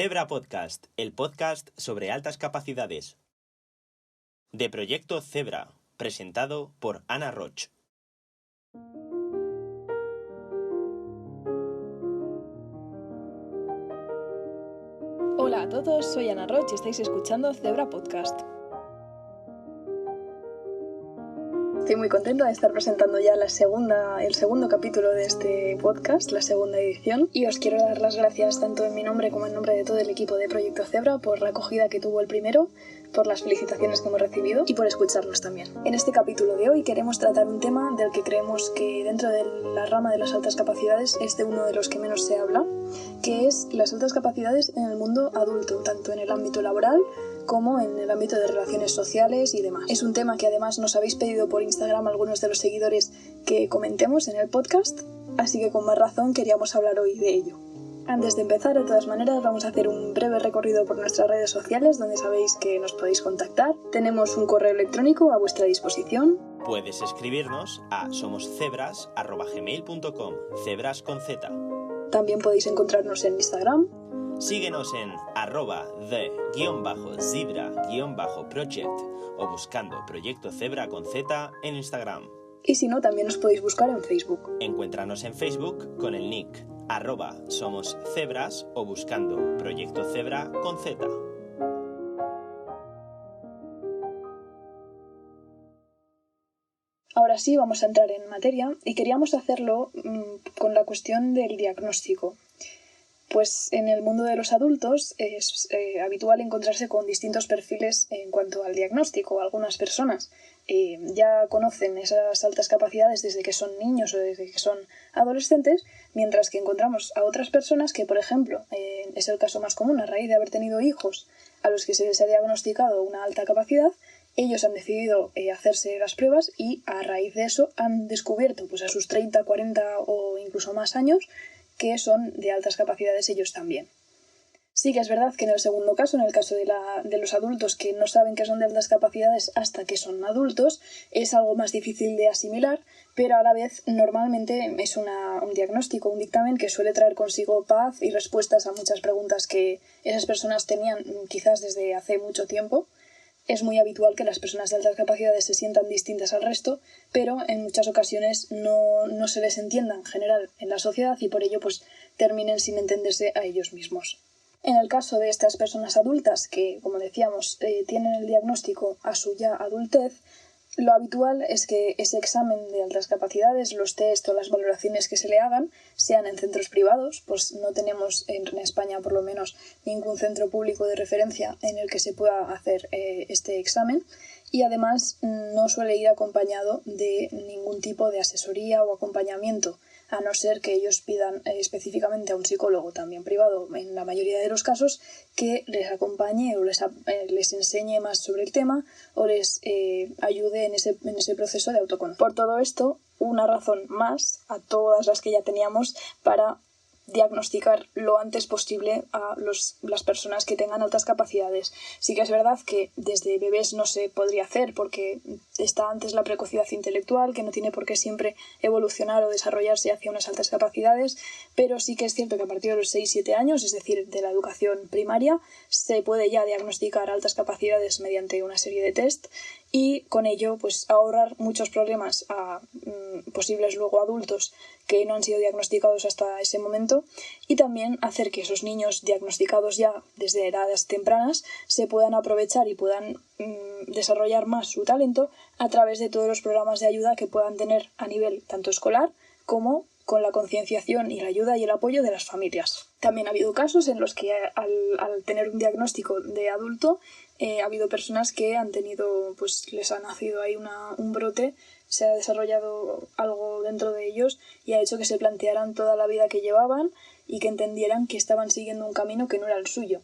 Zebra Podcast, el podcast sobre altas capacidades. De Proyecto Zebra, presentado por Ana Roch. Hola a todos, soy Ana Roch y estáis escuchando Zebra Podcast. Estoy muy contenta de estar presentando ya el segundo capítulo de este podcast, la segunda edición, y os quiero dar las gracias tanto en mi nombre como en nombre de todo el equipo de Proyecto Zebra por la acogida que tuvo el primero, por las felicitaciones que hemos recibido y por escucharnos también. En este capítulo de hoy queremos tratar un tema del que creemos que dentro de la rama de las altas capacidades es de uno de los que menos se habla, que es las altas capacidades en el mundo adulto, tanto en el ámbito laboral como en el ámbito de relaciones sociales y demás. Es un tema que además nos habéis pedido por Instagram algunos de los seguidores que comentemos en el podcast, así que con más razón queríamos hablar hoy de ello. Antes de empezar, de todas maneras, vamos a hacer un breve recorrido por nuestras redes sociales, donde sabéis que nos podéis contactar. Tenemos un correo electrónico a vuestra disposición. Puedes escribirnos a somoscebras@gmail.com, cebras con Z. También podéis encontrarnos en Instagram. Síguenos en @the_zebra_project o buscando Proyecto Zebra con Z en Instagram. Y si no, también os podéis buscar en Facebook. Encuéntranos en Facebook con el nick @somoscebras o buscando Proyecto Zebra con Z. Ahora sí, vamos a entrar en materia y queríamos hacerlo con la cuestión del diagnóstico. Pues en el mundo de los adultos es habitual encontrarse con distintos perfiles en cuanto al diagnóstico. Algunas personas ya conocen esas altas capacidades desde que son niños o desde que son adolescentes, mientras que encontramos a otras personas que, por ejemplo, es el caso más común, a raíz de haber tenido hijos a los que se les ha diagnosticado una alta capacidad, ellos han decidido hacerse las pruebas y a raíz de eso han descubierto, pues a sus 30, 40 o incluso más años, que son de altas capacidades ellos también. Sí que es verdad que en el segundo caso, en el caso de los adultos que no saben que son de altas capacidades hasta que son adultos, es algo más difícil de asimilar, pero a la vez normalmente es un diagnóstico, un dictamen que suele traer consigo paz y respuestas a muchas preguntas que esas personas tenían quizás desde hace mucho tiempo. Es muy habitual que las personas de altas capacidades se sientan distintas al resto, pero en muchas ocasiones no se les entienda en general en la sociedad y por ello pues terminen sin entenderse a ellos mismos. En el caso de estas personas adultas que, como decíamos, tienen el diagnóstico a su ya adultez, lo habitual es que ese examen de altas capacidades, los test o las valoraciones que se le hagan, sean en centros privados, pues no tenemos en España por lo menos ningún centro público de referencia en el que se pueda hacer este examen, y además no suele ir acompañado de ningún tipo de asesoría o acompañamiento, a no ser que ellos pidan específicamente a un psicólogo también privado, en la mayoría de los casos, que les acompañe o les enseñe más sobre el tema o les ayude en ese proceso de autoconocimiento. Por todo esto, una razón más a todas las que ya teníamos para diagnosticar lo antes posible a las personas que tengan altas capacidades. Sí que es verdad que desde bebés no se podría hacer porque está antes la precocidad intelectual, que no tiene por qué siempre evolucionar o desarrollarse hacia unas altas capacidades, pero sí que es cierto que a partir de los 6-7 años, es decir, de la educación primaria, se puede ya diagnosticar altas capacidades mediante una serie de test y con ello pues ahorrar muchos problemas a posibles luego adultos que no han sido diagnosticados hasta ese momento, y también hacer que esos niños diagnosticados ya desde edades tempranas se puedan aprovechar y puedan desarrollar más su talento a través de todos los programas de ayuda que puedan tener a nivel tanto escolar como con la concienciación y la ayuda y el apoyo de las familias. También ha habido casos en los que al tener un diagnóstico de adulto ha habido personas que han tenido, pues les ha nacido ahí un brote, se ha desarrollado algo dentro de ellos y ha hecho que se plantearan toda la vida que llevaban y que entendieran que estaban siguiendo un camino que no era el suyo.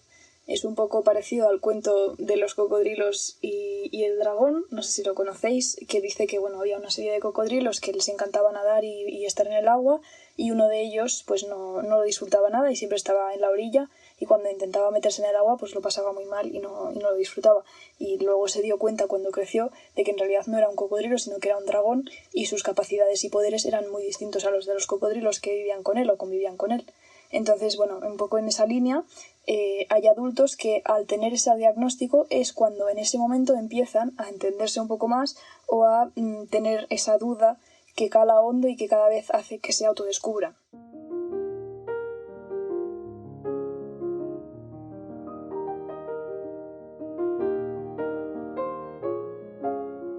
Es un poco parecido al cuento de los cocodrilos y el dragón, no sé si lo conocéis, que dice que había una serie de cocodrilos que les encantaba nadar y estar en el agua, y uno de ellos pues no lo disfrutaba nada y siempre estaba en la orilla, y cuando intentaba meterse en el agua pues lo pasaba muy mal y no lo disfrutaba. Y luego se dio cuenta cuando creció de que en realidad no era un cocodrilo sino que era un dragón, y sus capacidades y poderes eran muy distintos a los de los cocodrilos que vivían con él o convivían con él. Entonces, bueno, un poco en esa línea, hay adultos que al tener ese diagnóstico es cuando en ese momento empiezan a entenderse un poco más o a tener esa duda que cala hondo y que cada vez hace que se autodescubran.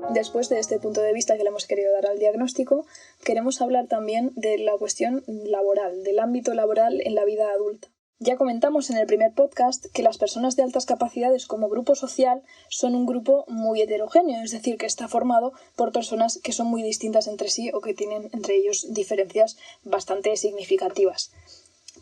Después de este punto de vista que le hemos querido dar al diagnóstico, queremos hablar también de la cuestión laboral, del ámbito laboral en la vida adulta. Ya comentamos en el primer podcast que las personas de altas capacidades como grupo social son un grupo muy heterogéneo, es decir, que está formado por personas que son muy distintas entre sí o que tienen entre ellos diferencias bastante significativas.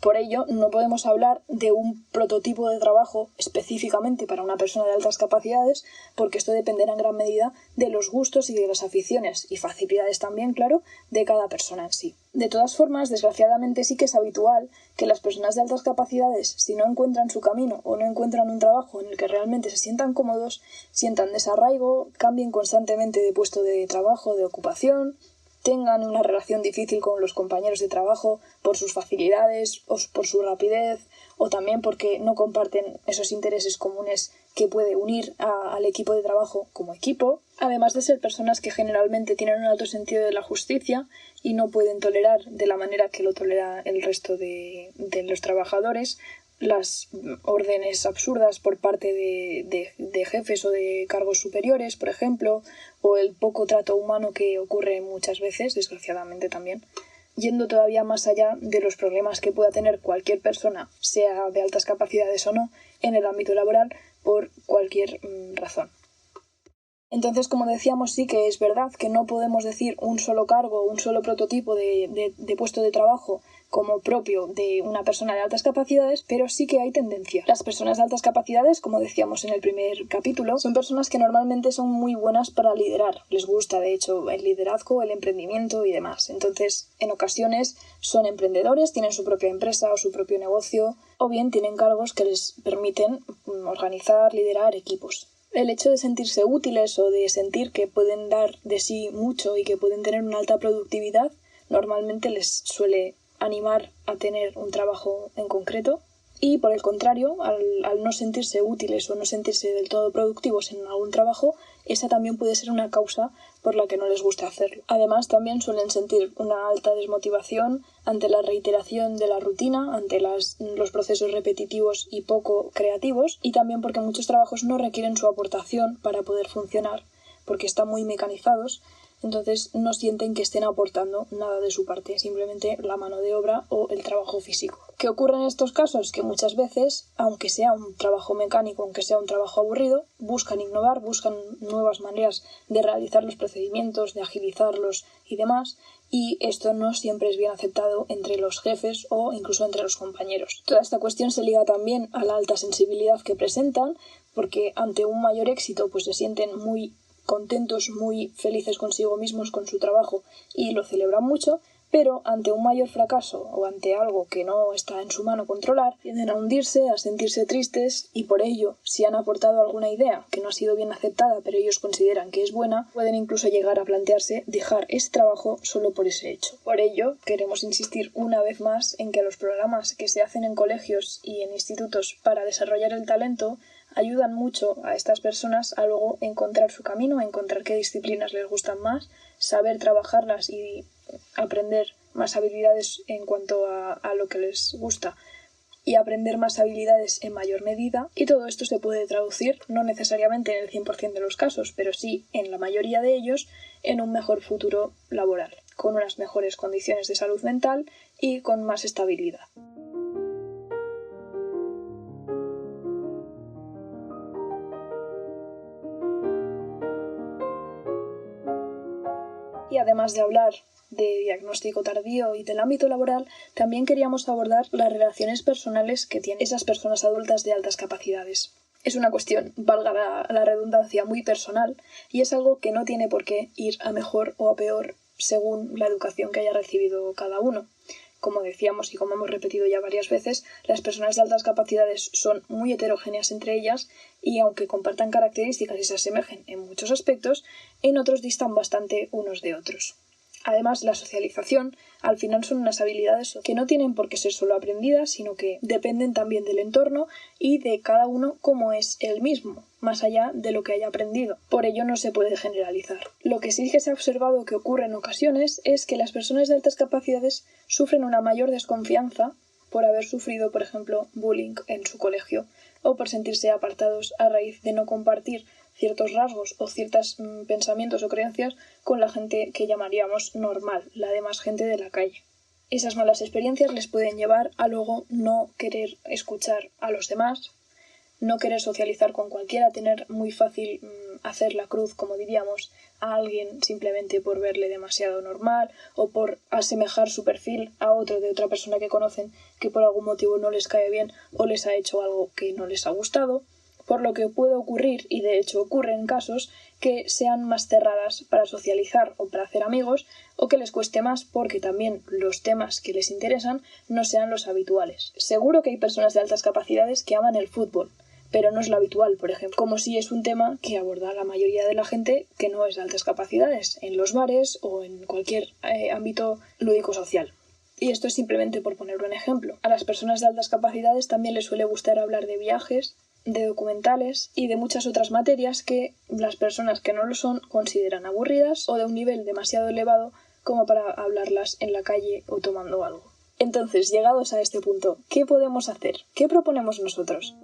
Por ello, no podemos hablar de un prototipo de trabajo específicamente para una persona de altas capacidades, porque esto dependerá en gran medida de los gustos y de las aficiones y facilidades también, claro, de cada persona en sí. De todas formas, desgraciadamente sí que es habitual que las personas de altas capacidades, si no encuentran su camino o no encuentran un trabajo en el que realmente se sientan cómodos, sientan desarraigo, cambien constantemente de puesto de trabajo, de ocupación, tengan una relación difícil con los compañeros de trabajo por sus facilidades o por su rapidez, o también porque no comparten esos intereses comunes que puede unir al equipo de trabajo como equipo, además de ser personas que generalmente tienen un alto sentido de la justicia y no pueden tolerar de la manera que lo tolera el resto de los trabajadores las órdenes absurdas por parte de jefes o de cargos superiores, por ejemplo, o el poco trato humano que ocurre muchas veces, desgraciadamente también, yendo todavía más allá de los problemas que pueda tener cualquier persona, sea de altas capacidades o no, en el ámbito laboral por cualquier razón. Entonces, como decíamos, sí que es verdad que no podemos decir un solo cargo, un solo prototipo de puesto de trabajo como propio de una persona de altas capacidades, pero sí que hay tendencia. Las personas de altas capacidades, como decíamos en el primer capítulo, son personas que normalmente son muy buenas para liderar. Les gusta, de hecho, el liderazgo, el emprendimiento y demás. Entonces, en ocasiones son emprendedores, tienen su propia empresa o su propio negocio, o bien tienen cargos que les permiten organizar, liderar equipos. El hecho de sentirse útiles o de sentir que pueden dar de sí mucho y que pueden tener una alta productividad, normalmente les suele animar a tener un trabajo en concreto, y por el contrario, al no sentirse útiles o no sentirse del todo productivos en algún trabajo, esa también puede ser una causa por la que no les gusta hacerlo. Además, también suelen sentir una alta desmotivación ante la reiteración de la rutina, ante los procesos repetitivos y poco creativos, y también porque muchos trabajos no requieren su aportación para poder funcionar, porque están muy mecanizados. Entonces no sienten que estén aportando nada de su parte, simplemente la mano de obra o el trabajo físico. ¿Qué ocurre en estos casos? Que muchas veces, aunque sea un trabajo mecánico, aunque sea un trabajo aburrido, buscan innovar, buscan nuevas maneras de realizar los procedimientos, de agilizarlos y demás, y esto no siempre es bien aceptado entre los jefes o incluso entre los compañeros. Toda esta cuestión se liga también a la alta sensibilidad que presentan, porque ante un mayor éxito pues se sienten muy contentos, muy felices consigo mismos con su trabajo y lo celebran mucho, pero ante un mayor fracaso o ante algo que no está en su mano controlar, tienden a hundirse, a sentirse tristes, y por ello, si han aportado alguna idea que no ha sido bien aceptada pero ellos consideran que es buena, pueden incluso llegar a plantearse dejar ese trabajo solo por ese hecho. Por ello, queremos insistir una vez más en que los programas que se hacen en colegios y en institutos para desarrollar el talento ayudan mucho a estas personas a luego encontrar su camino, a encontrar qué disciplinas les gustan más, saber trabajarlas y aprender más habilidades en cuanto a lo que les gusta y aprender más habilidades en mayor medida, y todo esto se puede traducir, no necesariamente en el 100% de los casos, pero sí en la mayoría de ellos, en un mejor futuro laboral, con unas mejores condiciones de salud mental y con más estabilidad. Y además de hablar de diagnóstico tardío y del ámbito laboral, también queríamos abordar las relaciones personales que tienen esas personas adultas de altas capacidades. Es una cuestión, valga la redundancia, muy personal, y es algo que no tiene por qué ir a mejor o a peor según la educación que haya recibido cada uno. Como decíamos y como hemos repetido ya varias veces, las personas de altas capacidades son muy heterogéneas entre ellas y, aunque compartan características y se asemejen en muchos aspectos, en otros distan bastante unos de otros. Además, la socialización al final son unas habilidades que no tienen por qué ser solo aprendidas, sino que dependen también del entorno y de cada uno como es él mismo, más allá de lo que haya aprendido. Por ello no se puede generalizar. Lo que sí que se ha observado que ocurre en ocasiones es que las personas de altas capacidades sufren una mayor desconfianza por haber sufrido, por ejemplo, bullying en su colegio o por sentirse apartados a raíz de no compartir ciertos rasgos o ciertos pensamientos o creencias con la gente que llamaríamos normal, la demás gente de la calle. Esas malas experiencias les pueden llevar a luego no querer escuchar a los demás, no querer socializar con cualquiera, tener muy fácil hacer la cruz, como diríamos, a alguien simplemente por verle demasiado normal o por asemejar su perfil a otro de otra persona que conocen que por algún motivo no les cae bien o les ha hecho algo que no les ha gustado. Por lo que puede ocurrir, y de hecho ocurre en casos, que sean más cerradas para socializar o para hacer amigos, o que les cueste más porque también los temas que les interesan no sean los habituales. Seguro que hay personas de altas capacidades que aman el fútbol, pero no es lo habitual, por ejemplo, como si es un tema que aborda la mayoría de la gente que no es de altas capacidades, en los bares o en cualquier ámbito lúdico-social. Y esto es simplemente por poner un ejemplo. A las personas de altas capacidades también les suele gustar hablar de viajes, de documentales y de muchas otras materias que las personas que no lo son consideran aburridas o de un nivel demasiado elevado como para hablarlas en la calle o tomando algo. Entonces, llegados a este punto, ¿qué podemos hacer? ¿Qué proponemos nosotros?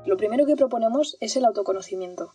Lo primero que proponemos es el autoconocimiento.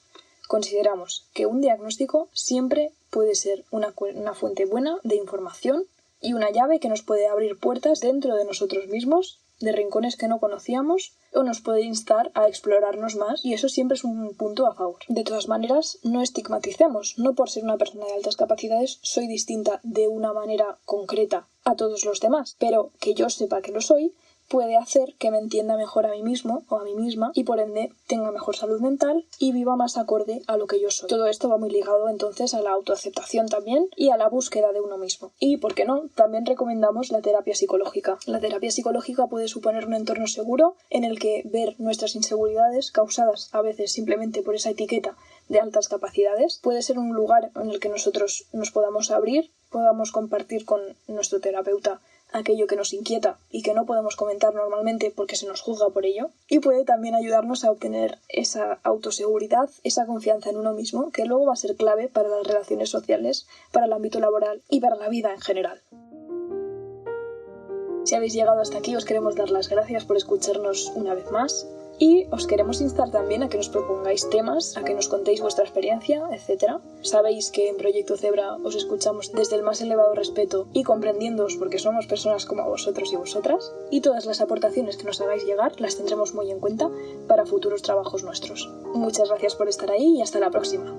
Consideramos que un diagnóstico siempre puede ser una fuente buena de información y una llave que nos puede abrir puertas dentro de nosotros mismos, de rincones que no conocíamos, o nos puede instar a explorarnos más, y eso siempre es un punto a favor. De todas maneras, no estigmaticemos. No por ser una persona de altas capacidades soy distinta de una manera concreta a todos los demás, pero que yo sepa que lo soy puede hacer que me entienda mejor a mí mismo o a mí misma y por ende tenga mejor salud mental y viva más acorde a lo que yo soy. Todo esto va muy ligado entonces a la autoaceptación también y a la búsqueda de uno mismo. Y, ¿por qué no?, también recomendamos la terapia psicológica. La terapia psicológica puede suponer un entorno seguro en el que ver nuestras inseguridades, causadas a veces simplemente por esa etiqueta de altas capacidades, puede ser un lugar en el que nosotros nos podamos abrir, podamos compartir con nuestro terapeuta aquello que nos inquieta y que no podemos comentar normalmente porque se nos juzga por ello, y puede también ayudarnos a obtener esa autoseguridad, esa confianza en uno mismo, que luego va a ser clave para las relaciones sociales, para el ámbito laboral y para la vida en general. Si habéis llegado hasta aquí, os queremos dar las gracias por escucharnos una vez más. Y os queremos instar también a que nos propongáis temas, a que nos contéis vuestra experiencia, etc. Sabéis que en Proyecto Zebra os escuchamos desde el más elevado respeto y comprendiéndoos porque somos personas como vosotros y vosotras, y todas las aportaciones que nos hagáis llegar las tendremos muy en cuenta para futuros trabajos nuestros. Muchas gracias por estar ahí y hasta la próxima.